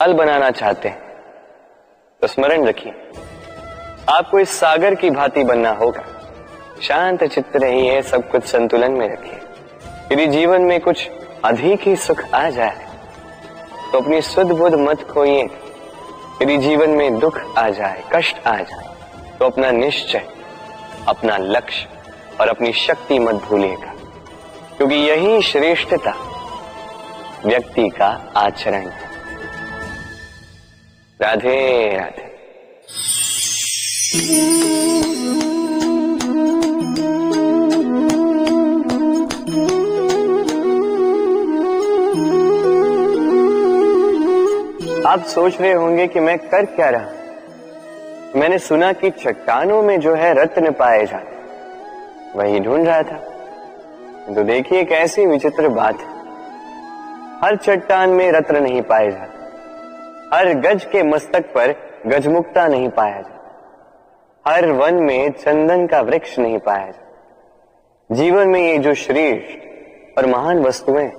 हाल बनाना चाहते हैं तो स्मरण रखिए, आपको इस सागर की भांति बनना होगा। शांत चित्त रहिए, सब कुछ संतुलन में रखिए। यदि जीवन में कुछ अधिक ही सुख आ जाए तो अपनी सुध बुध मत खोइए। यदि जीवन में दुख आ जाए, कष्ट आ जाए, तो अपना निश्चय, अपना लक्ष्य और अपनी शक्ति मत भूलिएगा, क्योंकि यही श्रेष्ठता व्यक्ति का आचरण है। राधे राधे। आप सोच रहे होंगे कि मैं कर क्या रहा। मैंने सुना कि चट्टानों में जो है रत्न पाए जाते, वही ढूंढ रहा था। तो देखिए कैसी विचित्र बात है, हर चट्टान में रत्न नहीं पाए जाते, हर गज के मस्तक पर गजमुक्ता नहीं पाया जाता, हर वन में चंदन का वृक्ष नहीं पाया जाता। जीवन में ये जो श्रेष्ठ और महान वस्तुएं,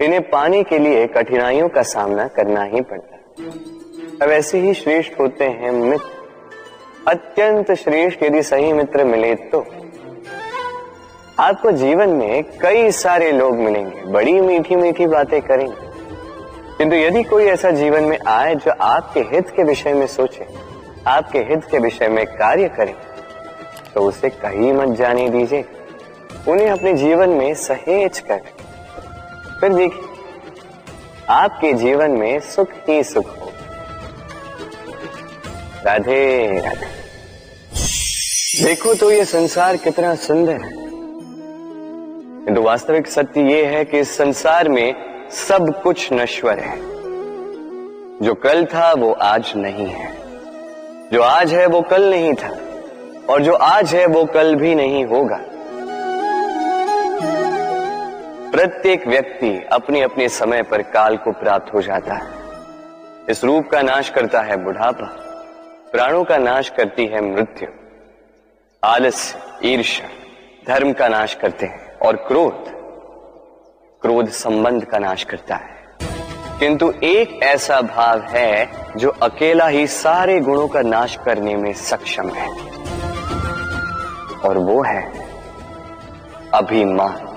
इन्हें पाने के लिए कठिनाइयों का सामना करना ही पड़ता है। अब ऐसे ही श्रेष्ठ होते हैं मित्र, अत्यंत श्रेष्ठ यदि सही मित्र मिले तो। आपको जीवन में कई सारे लोग मिलेंगे, बड़ी मीठी मीठी बातें करेंगे, किंतु यदि कोई ऐसा जीवन में आए जो आपके हित के विषय में सोचे, आपके हित के विषय में कार्य करे, तो उसे कहीं मत जाने दीजिए। उन्हें अपने जीवन में सहेज कर, फिर देखिए आपके जीवन में सुख ही सुख हो। राधे राधे। देखो तो ये संसार कितना सुंदर है, किंतु वास्तविक सत्य ये है कि इस संसार में सब कुछ नश्वर है। जो कल था वो आज नहीं है, जो आज है वो कल नहीं था, और जो आज है वो कल भी नहीं होगा। प्रत्येक व्यक्ति अपने अपने समय पर काल को प्राप्त हो जाता है। इस रूप का नाश करता है बुढ़ापा, प्राणों का नाश करती है मृत्यु, आलस्य, ईर्ष्या धर्म का नाश करते हैं, और क्रोध संबंध का नाश करता है। किंतु एक ऐसा भाव है जो अकेला ही सारे गुणों का नाश करने में सक्षम है, और वो है अभिमान।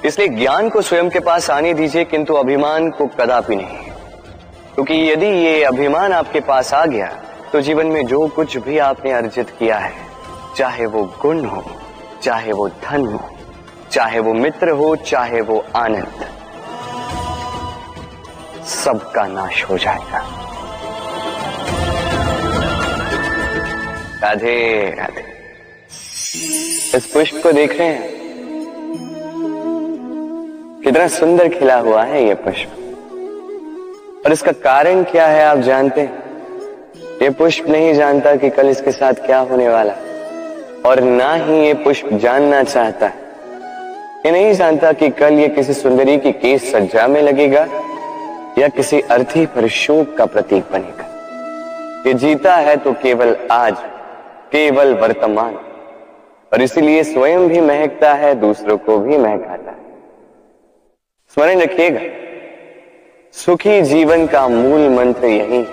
इसलिए ज्ञान को स्वयं के पास आने दीजिए, किंतु अभिमान को कदापि नहीं, क्योंकि यदि ये अभिमान आपके पास आ गया तो जीवन में जो कुछ भी आपने अर्जित किया है, चाहे वो गुण हो, चाहे वो धन हो, चाहे वो मित्र हो, चाहे वो आनंद, सबका नाश हो जाएगा। राधे राधे। इस पुष्प को देख रहे हैं, कितना सुंदर खिला हुआ है ये पुष्प, और इसका कारण क्या है आप जानते हैं? ये पुष्प नहीं जानता कि कल इसके साथ क्या होने वाला, और ना ही ये पुष्प जानना चाहता है। ये नहीं जानता कि कल ये किसी सुंदरी की केस सज्जा में लगेगा या किसी अर्थी पर शोक का प्रतीक बनेगा। ये जीता है तो केवल आज, केवल वर्तमान, और इसीलिए स्वयं भी महकता है, दूसरों को भी महकाता है। स्मरण रखिएगा, सुखी जीवन का मूल मंत्र यही है,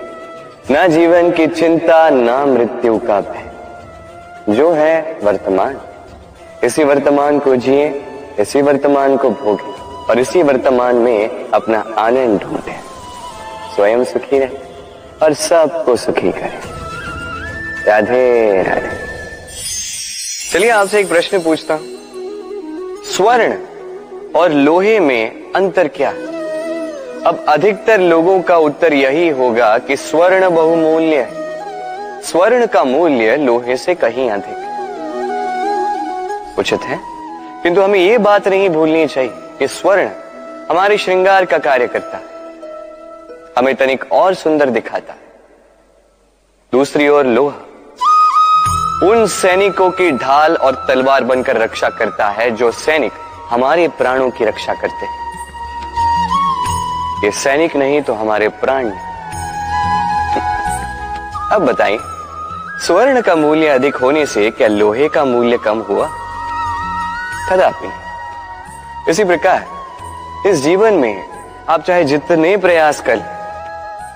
ना जीवन की चिंता, ना मृत्यु का भय। जो है वर्तमान, इसी वर्तमान को जिए, इसी वर्तमान को भोगे, और इसी वर्तमान में अपना आनंद ढूंढे। स्वयं सुखी रहे और सबको सुखी करे। राधे राधे। चलिए आपसे एक प्रश्न पूछता हूं, स्वर्ण और लोहे में अंतर क्या है? अब अधिकतर लोगों का उत्तर यही होगा कि स्वर्ण बहुमूल्य है। स्वर्ण का मूल्य लोहे से कहीं अधिक उचित है, किंतु हमें यह बात नहीं भूलनी चाहिए कि स्वर्ण हमारे श्रृंगार का कार्य करता है, हमें तनिक और सुंदर दिखाता है। दूसरी ओर लोहा उन सैनिकों की ढाल और तलवार बनकर रक्षा करता है जो सैनिक हमारे प्राणों की रक्षा करते हैं। ये सैनिक नहीं तो हमारे प्राण। अब बताइए, स्वर्ण का मूल्य अधिक होने से क्या लोहे का मूल्य कम हुआ? कदापि नहीं। इसी प्रकार इस जीवन में आप चाहे जितने प्रयास कर,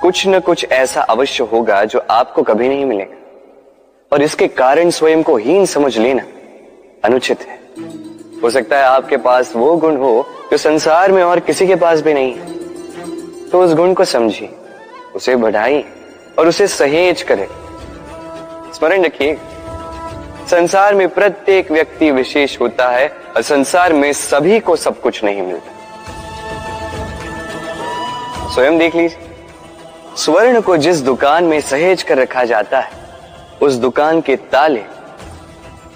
कुछ न कुछ ऐसा अवश्य होगा जो आपको कभी नहीं मिलेगा, और इसके कारण स्वयं को हीन समझ लेना अनुचित है। हो सकता है आपके पास वो गुण हो जो संसार में और किसी के पास भी नहीं है, तो उस गुण को समझिए, उसे बढ़ाइए और उसे सहेज करें। स्मरण रखिए, संसार में प्रत्येक व्यक्ति विशेष होता है और संसार में सभी को सब कुछ नहीं मिलता। स्वयं देख लीजिए, स्वर्ण को जिस दुकान में सहेज कर रखा जाता है, उस दुकान के ताले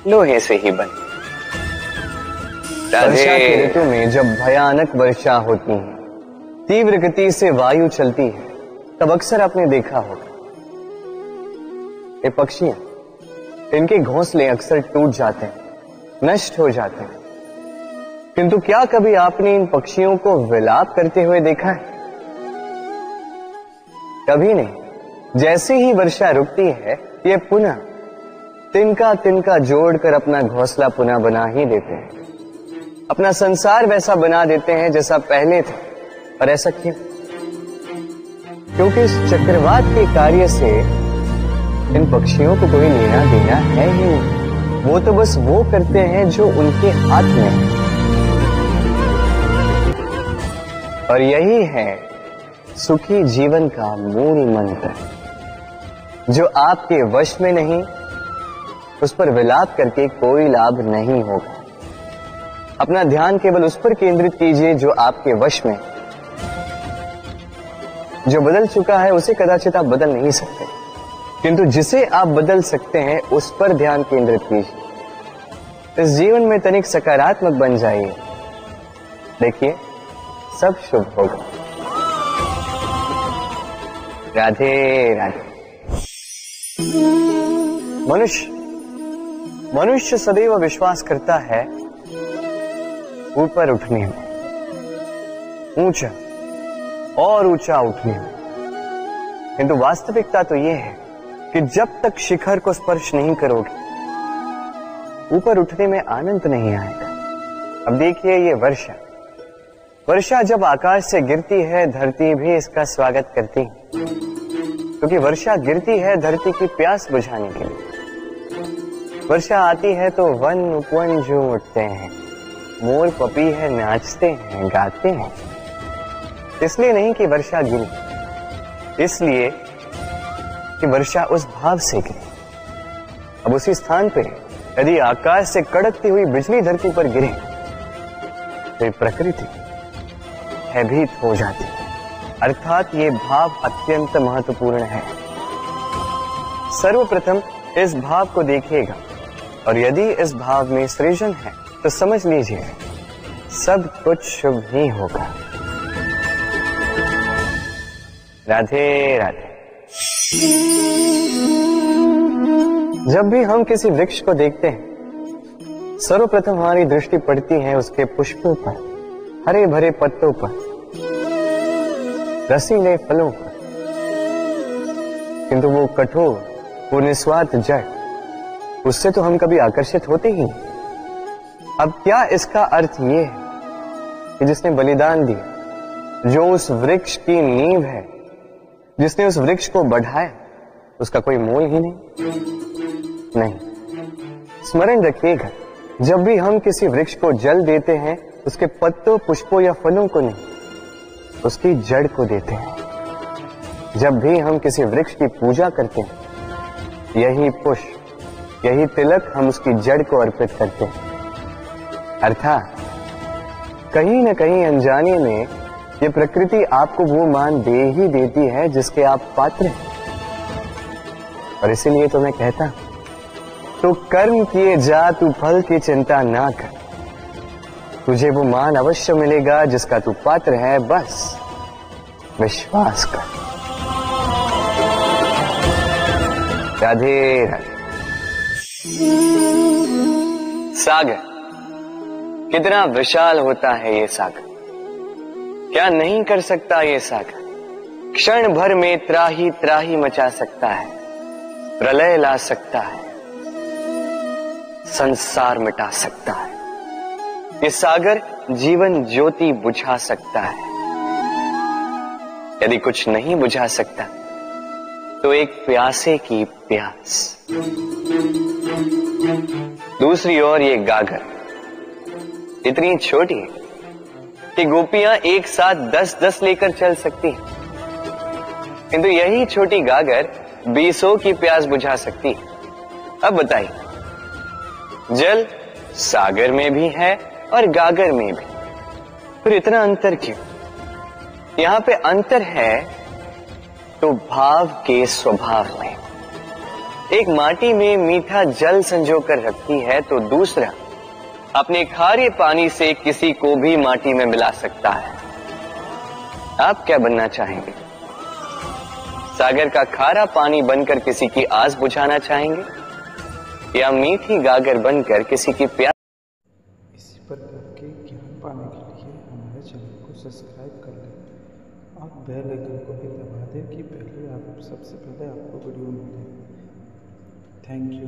लोहे से ही बने। वर्षा के ऋतु में जब भयानक वर्षा होती है, तीव्र गति से वायु चलती है, तब अक्सर आपने देखा होगा ये पक्षियां, इनके घोंसले अक्सर टूट जाते हैं, नष्ट हो जाते हैं। किंतु क्या कभी आपने इन पक्षियों को विलाप करते हुए देखा है? कभी नहीं। जैसे ही वर्षा रुकती है, ये पुनः तिनका तिनका जोड़कर अपना घोंसला पुनः बना ही देते हैं, अपना संसार वैसा बना देते हैं जैसा पहले था। और ऐसा क्यों? क्योंकि इस चक्रवात के कार्य से इन पक्षियों को कोई लेना देना है ही नहीं। वो तो बस वो करते हैं जो उनके हाथ में है, और यही है सुखी जीवन का मूल मंत्र। जो आपके वश में नहीं, उस पर विलाप करके कोई लाभ नहीं होगा। अपना ध्यान केवल उस पर केंद्रित कीजिए जो आपके वश में। जो बदल चुका है उसे कदाचित आप बदल नहीं सकते, किंतु जिसे आप बदल सकते हैं उस पर ध्यान केंद्रित कीजिए। इस जीवन में तनिक सकारात्मक बन जाइए, देखिए सब शुभ होगा। राधे राधे। मनुष्य सदैव विश्वास करता है ऊपर उठने में, ऊंचा और ऊंचा उठने में, किंतु वास्तविकता तो यह है कि जब तक शिखर को स्पर्श नहीं करोगे, ऊपर उठने में आनंद नहीं आएगा। अब देखिए ये वर्षा जब आकाश से गिरती है, धरती भी इसका स्वागत करती है, क्योंकि वर्षा गिरती है धरती की प्यास बुझाने के लिए। वर्षा आती है तो वन उपवन झूम उठते हैं, मोर पपीहे नाचते हैं, गाते हैं। इसलिए नहीं कि वर्षा गिरी, इसलिए कि वर्षा उस भाव से गिरी। अब उसी स्थान पे यदि आकाश से कड़कती हुई बिजली धरती पर गिरे तो प्रकृति भयभीत हो जाती है। अर्थात ये भाव अत्यंत महत्वपूर्ण है। सर्वप्रथम इस भाव को देखिएगा, और यदि इस भाव में सृजन है तो समझ लीजिए सब कुछ शुभ ही होगा। राधे राधे। जब भी हम किसी वृक्ष को देखते हैं, सर्वप्रथम हमारी दृष्टि पड़ती है उसके पुष्पों पर, हरे भरे पत्तों पर, रसीले फलों पर, किंतु वो कठोर, वो निस्वार्थ जड़, उससे तो हम कभी आकर्षित होते ही नहीं। अब क्या इसका अर्थ ये है कि जिसने बलिदान दिया, जो उस वृक्ष की नींव है, जिसने उस वृक्ष को बढ़ाया, उसका कोई मोल ही नहीं? स्मरण रखिएगा, जब भी हम किसी वृक्ष को जल देते हैं, उसके पत्तों, पुष्पों या फलों को नहीं, उसकी जड़ को देते हैं। जब भी हम किसी वृक्ष की पूजा करते हैं, यही पुष्प, यही तिलक हम उसकी जड़ को अर्पित करते हैं। अर्थात कहीं न कहीं अनजाने में ये प्रकृति आपको वो मान दे ही देती है जिसके आप पात्र हैं। और इसीलिए तो मैं कहता हूं, तो कर्म किए जा, तू फल की चिंता ना कर, तुझे वो मान अवश्य मिलेगा जिसका तू पात्र है, बस विश्वास कर। राधे राधे। सागर कितना विशाल होता है ये सागर, क्या नहीं कर सकता ये सागर? क्षण भर में त्राही त्राही मचा सकता है, प्रलय ला सकता है, संसार मिटा सकता है। ये सागर जीवन ज्योति बुझा सकता है। यदि कुछ नहीं बुझा सकता तो एक प्यासे की प्यास। दूसरी ओर ये गागर इतनी छोटी कि गोपियां एक साथ 10-10 लेकर चल सकती हैं, किंतु यही छोटी गागर 20 की प्यास बुझा सकती है। अब बताइए, जल सागर में भी है और गागर में भी, फिर इतना अंतर क्यों? यहां पे अंतर है तो भाव के स्वभाव में। एक माटी में मीठा जल संजो कर रखती है तो दूसरा अपने खारे पानी से किसी को भी माटी में मिला सकता है। आप क्या बनना चाहेंगे? सागर का खारा पानी बनकर किसी की आस बुझाना चाहेंगे या मीठी गागर बनकर किसी की प्यास? इसी प्रकार के ज्ञान पाने के लिए हमारे चैनल को सब्सक्राइब कर लें और बेल आइकन को भी दबा दें कि सबसे पहले आपको वीडियो मिले। Thank you.